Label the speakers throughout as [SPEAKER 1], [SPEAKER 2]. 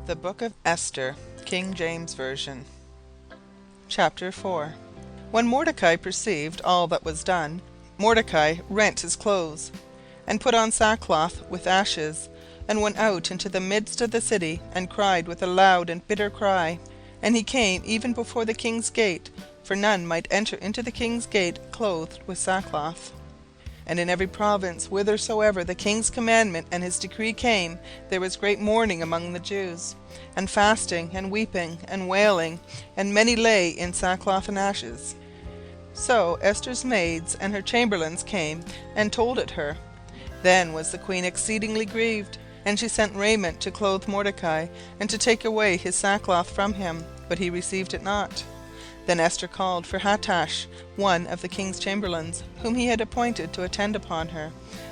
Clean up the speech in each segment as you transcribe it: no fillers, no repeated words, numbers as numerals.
[SPEAKER 1] The Book of Esther, King James Version. Chapter 4. When Mordecai perceived all that was done, Mordecai rent his clothes, and put on sackcloth with ashes, and went out into the midst of the city, and cried with a loud and bitter cry. And he came even before the king's gate, for none might enter into the king's gate clothed with sackcloth. And in every province whithersoever the king's commandment and his decree came, there was great mourning among the Jews, and fasting, and weeping, and wailing, and many lay in sackcloth and ashes. So Esther's maids and her chamberlains came and told it her. Then was the queen exceedingly grieved, and she sent raiment to clothe Mordecai, and to take away his sackcloth from him, but he received it not. Then Esther called for Hattash, one of the king's chamberlains, whom he had appointed to attend upon her,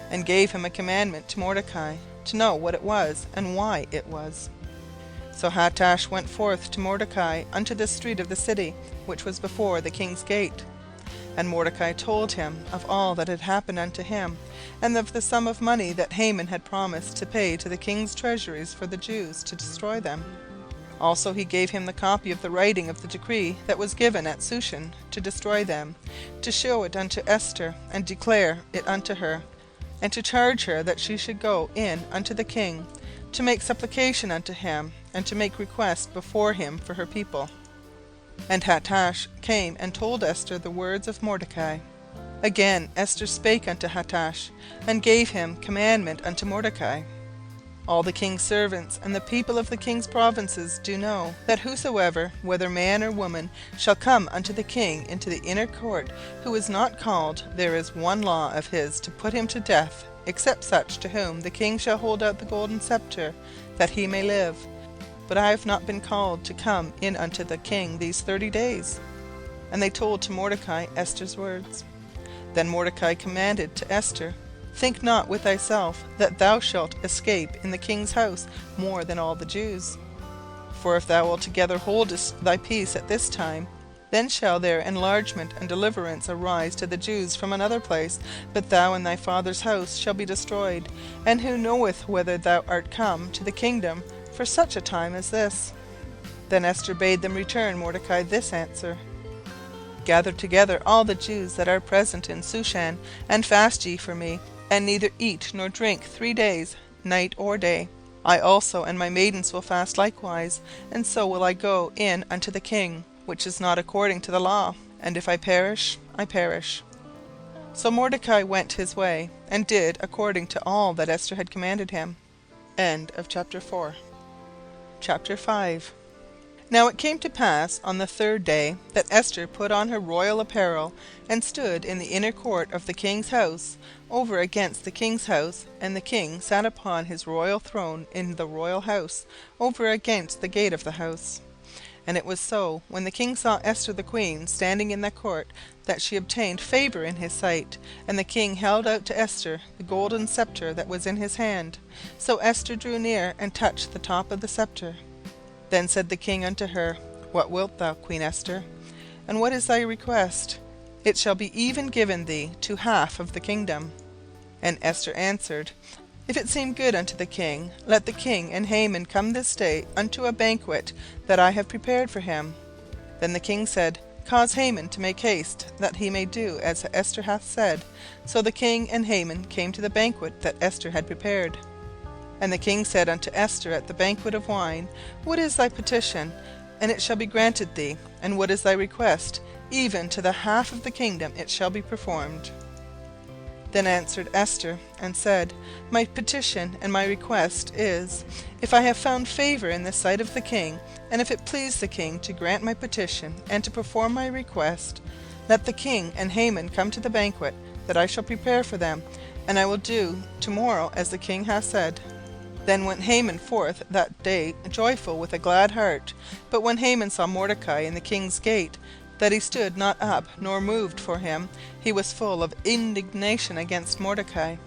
[SPEAKER 1] and gave him a commandment to Mordecai, to know what it was, and why it was. So Hattash went forth to Mordecai unto the street of the city, which was before the king's gate. And Mordecai told him of all that had happened unto him, and of the sum of money that Haman had promised to pay to the king's treasuries for the Jews, to destroy them. Also he gave him the copy of the writing of the decree that was given at Shushan to destroy them, to shew it unto Esther, and declare it unto her, and to charge her that she should go in unto the king, to make supplication unto him, and to make request before him for her people. And Hattash came and told Esther the words of Mordecai. Again Esther spake unto Hattash, and gave him commandment unto Mordecai. All the king's servants and the people of the king's provinces do know, that whosoever, whether man or woman, shall come unto the king into the inner court, who is not called, there is one law of his to put him to death, except such to whom the king shall hold out the golden scepter, that he may live. But I have not been called to come in unto the king these 30 days. And they told to Mordecai Esther's words. Then Mordecai commanded to Esther, Think not with thyself that thou shalt escape in the king's house more than all the Jews. For if thou altogether holdest thy peace at this time, then shall their enlargement and deliverance arise to the Jews from another place, but thou and thy father's house shall be destroyed. And who knoweth whether thou art come to the kingdom for such a time as this? Then Esther bade them return Mordecai this answer. Gather together all the Jews that are present in Shushan, and fast ye for me, and neither eat nor drink 3 days, night or day. I also and my maidens will fast likewise, and so will I go in unto the king, which is not according to the law, and if I perish, I perish. So Mordecai went his way, and did according to all that Esther had commanded him. End of chapter 4. Chapter 5. Now it came to pass on the 3rd day that Esther put on her royal apparel, and stood in the inner court of the king's house, over against the king's house, and the king sat upon his royal throne in the royal house, over against the gate of the house. And it was so, when the king saw Esther the queen standing in the court, that she obtained favour in his sight, and the king held out to Esther the golden scepter that was in his hand. So Esther drew near and touched the top of the scepter. Then said the king unto her, What wilt thou, Queen Esther? And what is thy request? It shall be even given thee to half of the kingdom. And Esther answered, If it seem good unto the king, let the king and Haman come this day unto a banquet that I have prepared for him. Then the king said, Cause Haman to make haste, that he may do as Esther hath said. So the king and Haman came to the banquet that Esther had prepared. And the king said unto Esther at the banquet of wine, What is thy petition? And it shall be granted thee. And what is thy request? Even to the half of the kingdom it shall be performed. Then answered Esther, and said, My petition and my request is, if I have found favour in the sight of the king, and if it please the king to grant my petition and to perform my request, let the king and Haman come to the banquet that I shall prepare for them, and I will do tomorrow as the king hath said. Then went Haman forth that day joyful with a glad heart. But when Haman saw Mordecai in the king's gate, that he stood not up nor moved for him, he was full of indignation against Mordecai.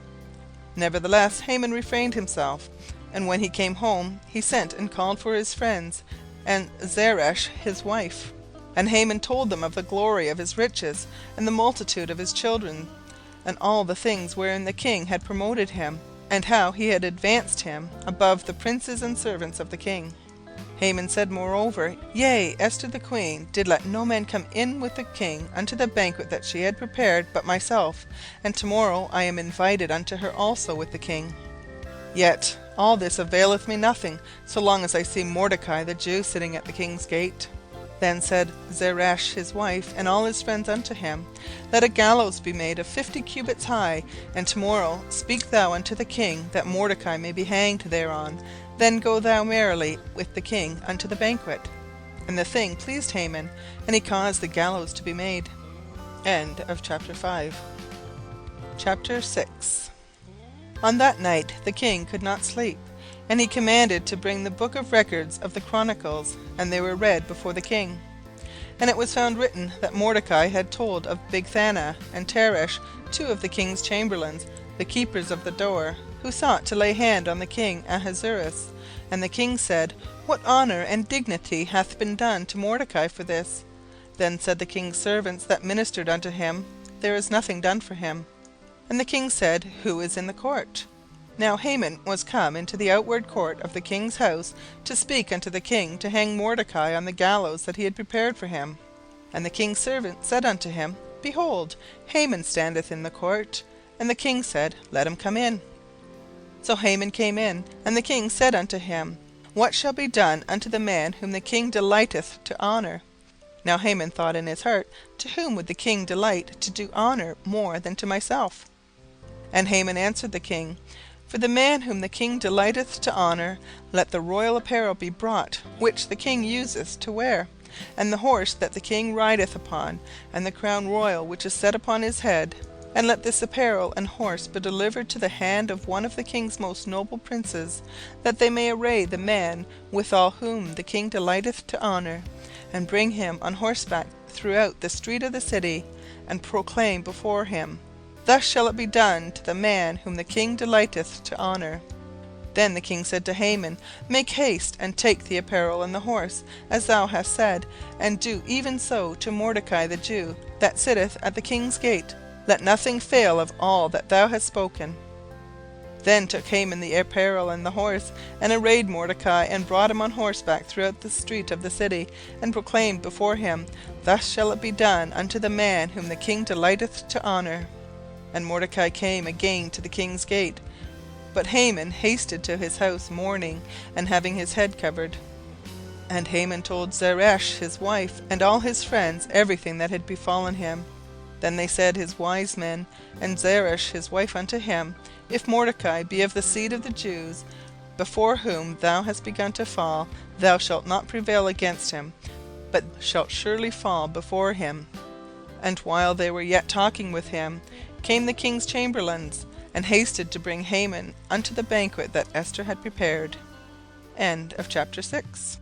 [SPEAKER 1] Nevertheless Haman refrained himself, and when he came home, he sent and called for his friends, and Zeresh his wife. And Haman told them of the glory of his riches, and the multitude of his children, and all the things wherein the king had promoted him, and how he had advanced him above the princes and servants of the king. Haman said moreover, Yea, Esther the queen did let no man come in with the king unto the banquet that she had prepared but myself, and tomorrow I am invited unto her also with the king. Yet all this availeth me nothing, so long as I see Mordecai the Jew sitting at the king's gate. Then said Zeresh his wife and all his friends unto him, Let a gallows be made of 50 cubits high, and tomorrow speak thou unto the king, that Mordecai may be hanged thereon. Then go thou merrily with the king unto the banquet. And the thing pleased Haman, and he caused the gallows to be made. End of chapter 5. Chapter 6. On that night the king could not sleep, and he commanded to bring the book of records of the Chronicles, and they were read before the king. And it was found written that Mordecai had told of Bigthana and Teresh, 2 of the king's chamberlains, the keepers of the door, who sought to lay hand on the king Ahasuerus. And the king said, What honour and dignity hath been done to Mordecai for this? Then said the king's servants that ministered unto him, There is nothing done for him. And the king said, Who is in the court? Now Haman was come into the outward court of the king's house to speak unto the king to hang Mordecai on the gallows that he had prepared for him. And the king's servant said unto him, Behold, Haman standeth in the court. And the king said, Let him come in. So Haman came in, and the king said unto him, What shall be done unto the man whom the king delighteth to honour? Now Haman thought in his heart, To whom would the king delight to do honour more than to myself? And Haman answered the king, For the man whom the king delighteth to honour, let the royal apparel be brought, which the king useth to wear, and the horse that the king rideth upon, and the crown royal which is set upon his head. And let this apparel and horse be delivered to the hand of one of the king's most noble princes, that they may array the man withal whom the king delighteth to honour, and bring him on horseback throughout the street of the city, and proclaim before him, Thus shall it be done to the man whom the king delighteth to honour. Then the king said to Haman, Make haste, and take the apparel and the horse, as thou hast said, and do even so to Mordecai the Jew, that sitteth at the king's gate. Let nothing fail of all that thou hast spoken. Then took Haman the apparel and the horse, and arrayed Mordecai, and brought him on horseback throughout the street of the city, and proclaimed before him, Thus shall it be done unto the man whom the king delighteth to honour. And Mordecai came again to the king's gate. But Haman hasted to his house mourning, and having his head covered. And Haman told Zeresh his wife, and all his friends, everything that had befallen him. Then they said his wise men, and Zeresh his wife unto him, If Mordecai be of the seed of the Jews, before whom thou hast begun to fall, thou shalt not prevail against him, but shalt surely fall before him. And while they were yet talking with him, came the king's chamberlains, and hasted to bring Haman unto the banquet that Esther had prepared. End of chapter 6.